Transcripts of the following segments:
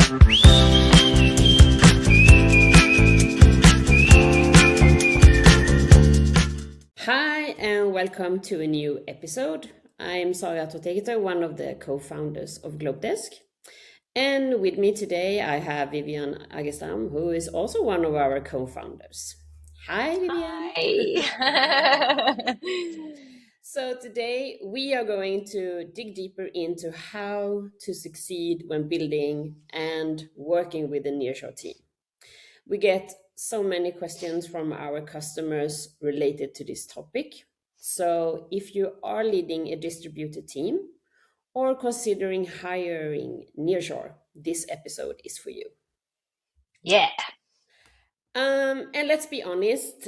Hi and welcome to a new episode. I'm Sara Toth-Egetö, one of the co-founders of Globedesk. And with me today I have Vivianne Aggestam, who is also one of our co-founders. Hi Vivianne. Hi. So today we are going to dig deeper into how to succeed when building and working with a nearshore team. We get so many questions from our customers related to this topic. So if you are leading a distributed team or considering hiring nearshore, this episode is for you. Yeah. And let's be honest,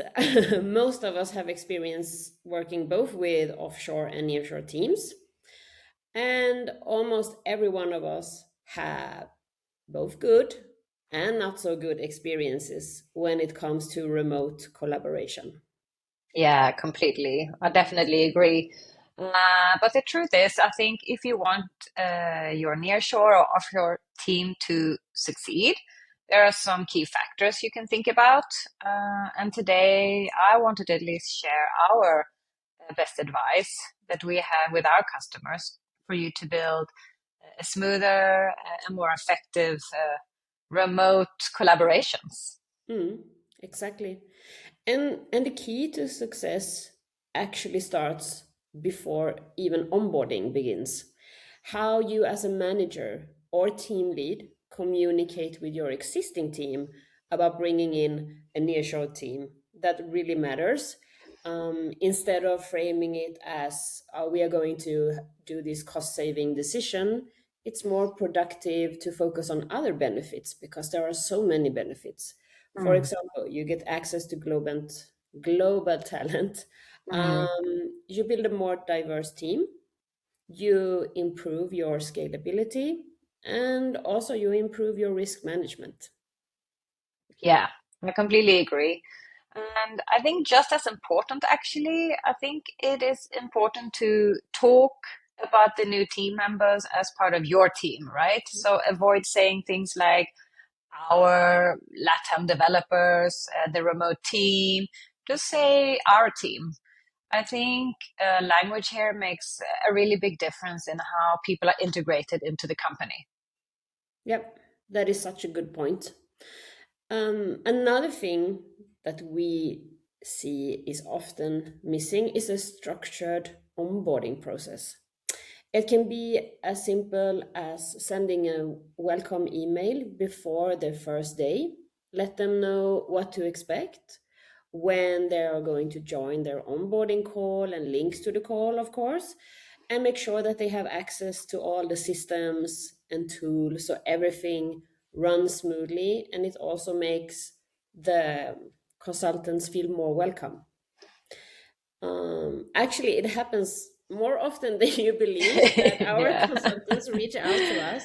most of us have experience working both with offshore and nearshore teams. And almost every one of us have both good and not so good experiences when it comes to remote collaboration. Yeah, completely. I definitely agree. But the truth is, I think if you want your nearshore or offshore team to succeed, there are some key factors you can think about. And today, I wanted to at least share our best advice that we have with our customers for you to build a smoother and more effective remote collaborations. Exactly. And the key to success actually starts before even onboarding begins. How you as a manager or team lead communicate with your existing team about bringing in a nearshore team that really matters. Instead of framing it as we are going to do this cost saving decision, it's more productive to focus on other benefits because there are so many benefits. For Mm. example, you get access to global talent. Mm. You build a more diverse team. You improve your scalability, and also you improve your risk management. Yeah, I completely agree. And I think just as important, actually, I think it is important to talk about the new team members as part of your team, right? So avoid saying things like our LATAM developers, the remote team. Just say our team. I think language here makes a really big difference in how people are integrated into the company. Yep, that is such a good point. Another thing that we see is often missing is a structured onboarding process. It can be as simple as sending a welcome email before their first day. Let them know what to expect, when they are going to join their onboarding call, and links to the call, of course, and make sure that they have access to all the systems and tools so everything runs smoothly, and it also makes the consultants feel more welcome. Actually, it happens more often than you believe that our Yeah. consultants reach out to us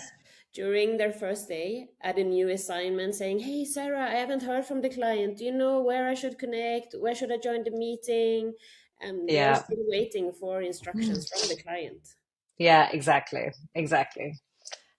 during their first day at a new assignment saying, "Hey, Sarah, I haven't heard from the client. Do you know where I should connect? Where should I join the meeting?" And they are Yeah. still waiting for instructions from the client. Yeah, exactly. Exactly.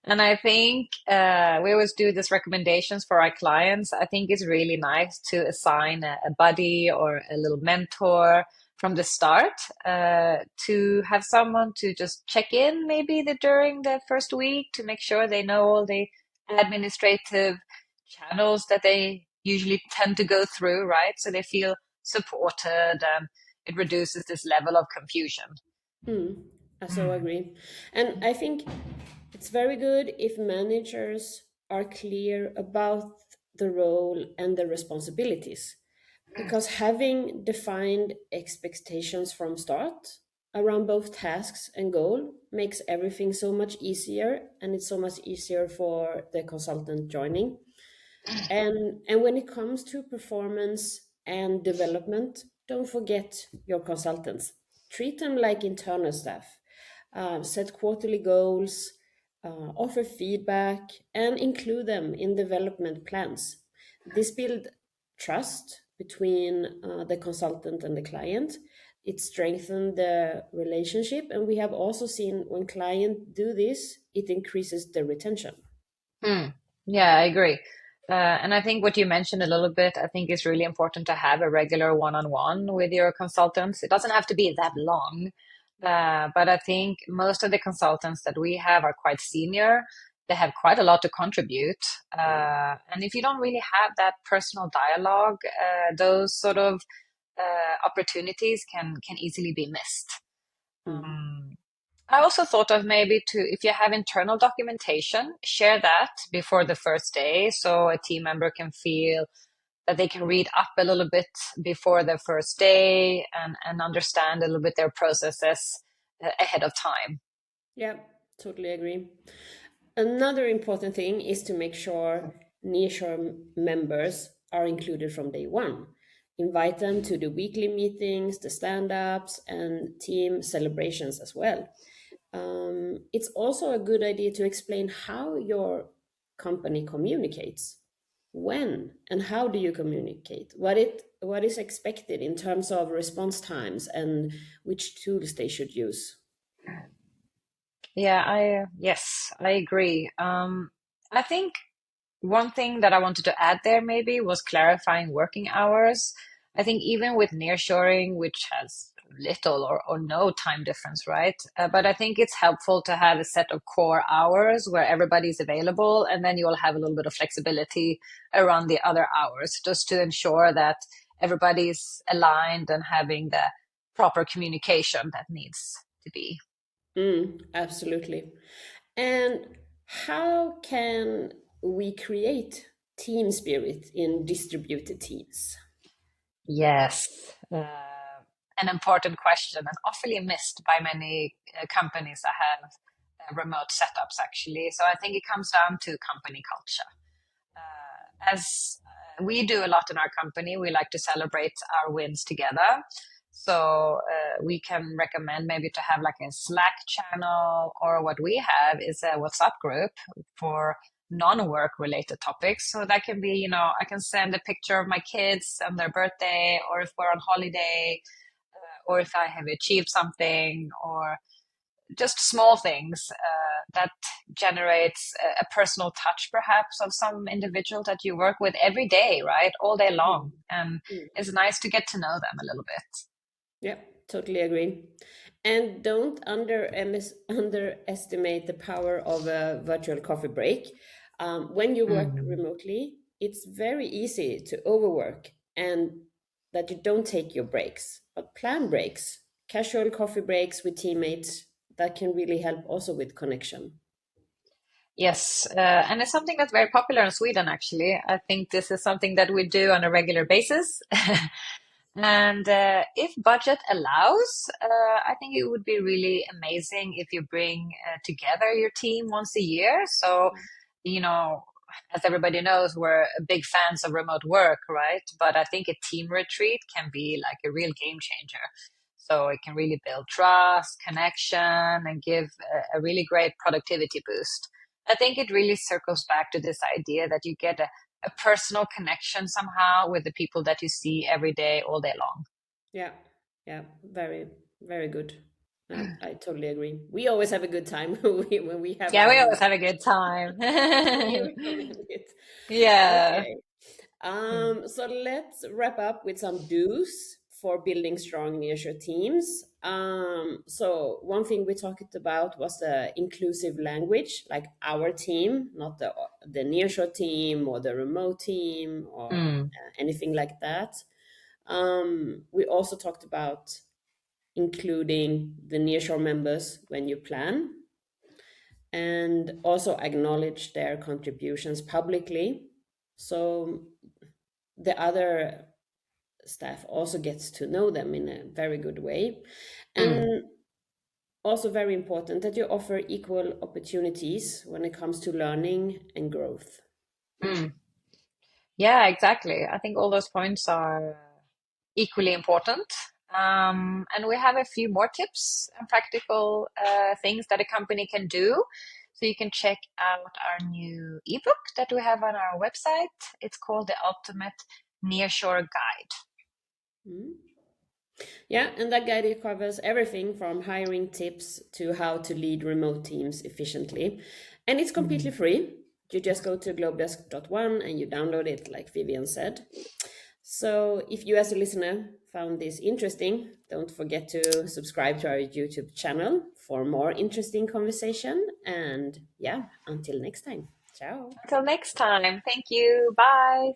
And I think we always do these recommendations for our clients. I think it's really nice to assign a buddy or a little mentor from the start to have someone to just check in maybe during the first week to make sure they know all the administrative channels that they usually tend to go through, right? So they feel supported and it reduces this level of confusion. Hmm, I so Mm. agree. And I think it's very good if managers are clear about the role and the responsibilities, because having defined expectations from start around both tasks and goal makes everything so much easier, and it's so much easier for the consultant joining. And when it comes to performance and development, don't forget your consultants. Treat them like internal staff. Set quarterly goals, offer feedback, and include them in development plans. This build trust between the consultant and the client. It strengthens the relationship, and we have also seen when clients do this, it increases the retention. Mm. Yeah, I agree. And I think what you mentioned a little bit, I think is really important to have a regular one-on-one with your consultants. It doesn't have to be that long, but I think most of the consultants that we have are quite senior. They have quite a lot to contribute. And if you don't really have that personal dialogue, those sort of opportunities can easily be missed. Mm. Um, I also thought of maybe to, if you have internal documentation, share that before the first day so a team member can feel that they can read up a little bit before their first day and understand a little bit their processes ahead of time. Yeah, totally agree. Another important thing is to make sure Nearshore members are included from day one. Invite them to the weekly meetings, the stand ups, and team celebrations as well. It's also a good idea to explain how your company communicates. When and how do you communicate? What is expected in terms of response times and which tools they should use. Yeah, yes, I agree. I think one thing that I wanted to add there maybe was clarifying working hours. I think even with nearshoring, which has little or no time difference, right? But I think it's helpful to have a set of core hours where everybody's available, and then you'll have a little bit of flexibility around the other hours, just to ensure that everybody's aligned and having the proper communication that needs to be. Absolutely. And how can we create team spirit in distributed teams? Yes, an important question and awfully missed by many companies that have remote setups, actually. So I think it comes down to company culture. As we do a lot in our company, we like to celebrate our wins together. So we can recommend maybe to have like a Slack channel, or what we have is a WhatsApp group for non-work related topics. So that can be, I can send a picture of my kids and their birthday, or if we're on holiday, or if I have achieved something, or just small things that generates a personal touch perhaps of some individual that you work with every day, right, all day long, Mm, and mm. it's nice to get to know them a little bit. Yeah, totally agree. And don't underestimate the power of a virtual coffee break. When you work Mm. remotely, it's very easy to overwork and that you don't take your breaks. But plan breaks, casual coffee breaks with teammates, that can really help also with connection. Yes, and it's something that's very popular in Sweden, actually. I think this is something that we do on a regular basis. And if budget allows, I think it would be really amazing if you bring together your team once a year. So, you know, as everybody knows, we're big fans of remote work, right? But I think a team retreat can be like a real game changer. So it can really build trust, connection, and give a really great productivity boost. I think it really circles back to this idea that you get a personal connection somehow with the people that you see every day, all day long. Yeah, yeah, very, very good. I totally agree. We always have a good time when we have Yeah, our we always have retreat. a good time. We recommend it. Yeah. Okay. So let's wrap up with some do's for building strong nearshore teams. So one thing we talked about was the inclusive language, like our team, not the nearshore team or the remote team or Mm, anything like that. We also talked about including the nearshore members when you plan and also acknowledge their contributions publicly. So the other staff also gets to know them in a very good way. mm, And also very important that you offer equal opportunities when it comes to learning and growth. mm. Yeah, exactly. I think all those points are equally important. And we have a few more tips and practical things that a company can do. So you can check out our new ebook that we have on our website. It's called The Ultimate Nearshore Guide. Mm. Yeah, and that guide covers everything from hiring tips to how to lead remote teams efficiently. And it's completely Mm. free. You just go to globedesk.one and you download it, like Vivian said. So if you as a listener found this interesting, don't forget to subscribe to our YouTube channel for more interesting conversation. And yeah, until next time. Ciao. Until next time, thank you. Bye.